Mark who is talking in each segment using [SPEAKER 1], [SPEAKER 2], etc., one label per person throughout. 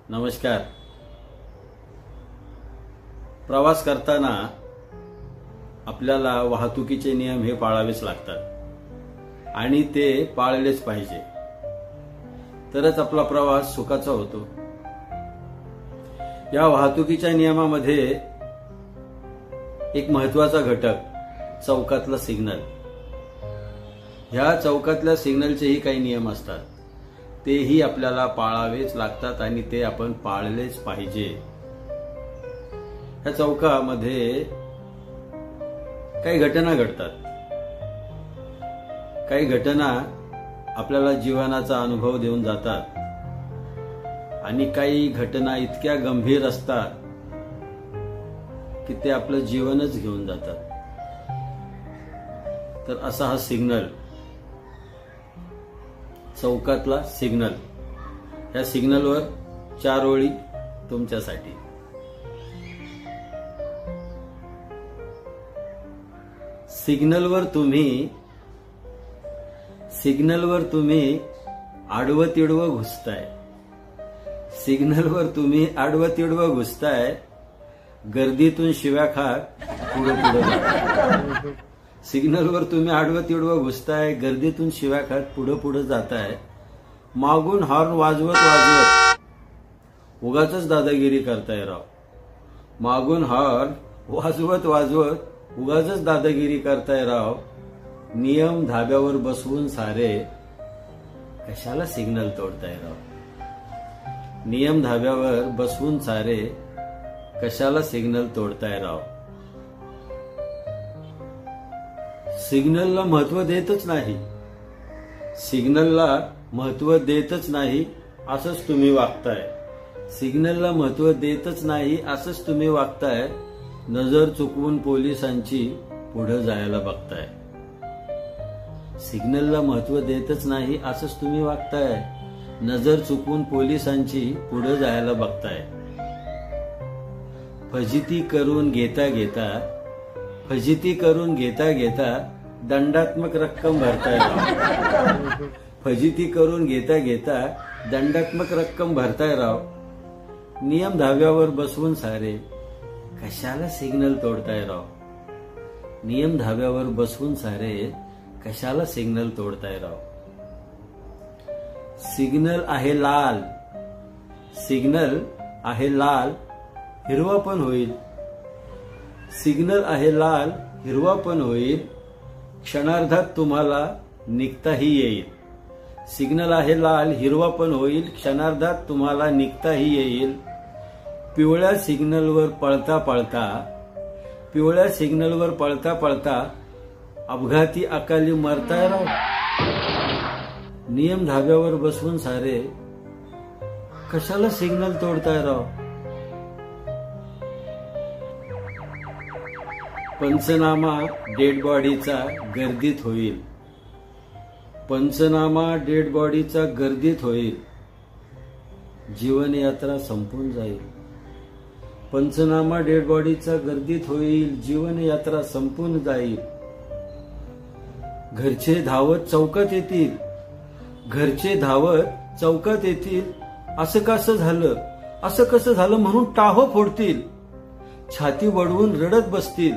[SPEAKER 1] नमस्कार। प्रवास करताना आपल्याला वाहतुकीचे नियम हे पाळावेच लागतात आणि ते पाळलेच पाहिजे, तरच आपला प्रवास सुखाचा होतो। या वाहतुकीच्या नियमामध्ये एक महत्त्वाचा घटक चौकातला सिग्नल। ह्या चौकातल्या सिग्नलचेही काही नियम असतात, तेही आपल्याला पाळावेच लागतात आणि ते आपण पाळलेच पाहिजे। ह्या चौकामध्ये काही घटना घडतात, काही घटना आपल्याला जीवनाचा अनुभव देऊन जातात आणि काही घटना इतक्या गंभीर असतात की ते आपलं जीवनच घेऊन जातात। तर असा हा सिग्नल, चौकातला सिग्नल। या सिग्नलवर 4 ओळी तुमच्यासाठी। सिग्नलवर तुम्ही आडवं तिडवं घुसताय। सिग्नलवर तुम्ही आडवं तिडवं घुसताय, गर्दीतून शिव्या खात पुढे जाताय। सिग्नलवर तुम्ही आडवं तिडवं घुसताय, गर्दीतून शिव्या खात पुढे जाताय। मागून हॉर्न वाजवत उगाचच दादागिरी करताय राव। मागून हॉर्न वाजवत उगाचच दादागिरी करताय राव। नियम धाब्यावर बसवून सारे कशाला सिग्नल तोडताय राव। नियम धाब्यावर बसवून सारे कशाला सिग्नल तोडताय राव। सिग्नलला महत्व देतच नाही, सिग्नलला महत्व देतच नाही असंच तुम्ही वागताय। सिग्नलला महत्व देतच नाही असंच तुम्ही वागताय। नजर चुकवून पोलिसांची पुढे जायला बघताय। सिग्नलला महत्व देतच नाही असंच तुम्ही वागताय। नजर चुकवून पोलिसांची पुढे जायला बघताय। फजिती करून घेता दंडात्मक रक्कम भरताय राव। फजिती करून घेता दंडात्मक रक्कम भरताय राव। नियम धाब्यावर बसवून सारे कशाला सिग्नल तोडताय राव। नियम धाब्यावर बसवून सारे कशाला सिग्नल तोडताय राव। सिग्नल आहे लाल, हिरवा पण होईल। सिग्नल आहे लाल, हिरवा पण होईल, क्षणार्धात तुम्हाला निघताही येईल। सिग्नल आहे लाल, हिरवा पण होईल, क्षणार्धात तुम्हाला निघताही येईल। पिवळ्या सिग्नलवर पळता पळता अपघाती अकाली मरताय राव। नियम धाब्यावर बसवून सारे कशाला सिग्नल तोडताय राव। पंचनामा डेड बॉडीचा गर्दीत होईल। पंचनामा डेड बॉडीचा गर्दीत होईल, जीवनयात्रा संपून जाईल। पंचनामा डेड बॉडीचा गर्दीत होईल, जीवनयात्रा संपून जाईल। घरचे धावत चौकात येतील, असं कसं झालं म्हणून टाहो फोडतील, छाती वडवून रडत बसतील।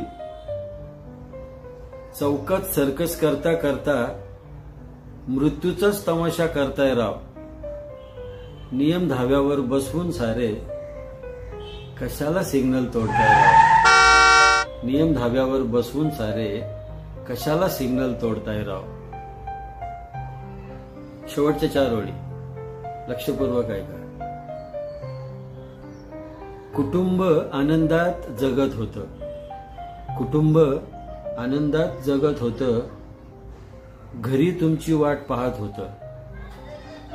[SPEAKER 1] चौकात सर्कस करता मृत्यूचाच तमाशा करताय राव। नियम धाब्यावर बसवून सारे कशाला सिग्नल तोडताय राव। नियम धाब्यावर बसवून सारे कशाला सिग्नल तोडताय राव। शेवटच्या 4 ओळी लक्षपूर्वक ऐका। कुटुंब आनंदात जगत होतं, घरी तुमची वाट पाहत होतं।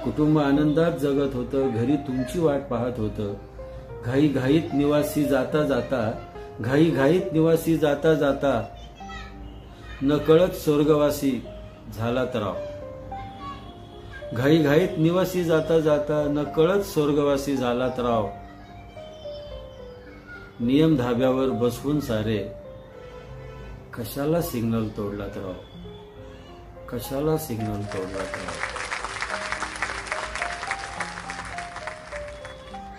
[SPEAKER 1] कुटुंब आनंदात जगत होतं, घरी तुमची वाट पाहत होतं। घाईघाईत निवासी जाता नकळत स्वर्गवासी झालात राव। घाईघाईत निवासी जाता नकळत स्वर्गवासी झालात राव। नियम धाब्यावर बसवून सारे कशाला सिग्नल तोडलात राव। कशाला सिग्नल तोडलात राव।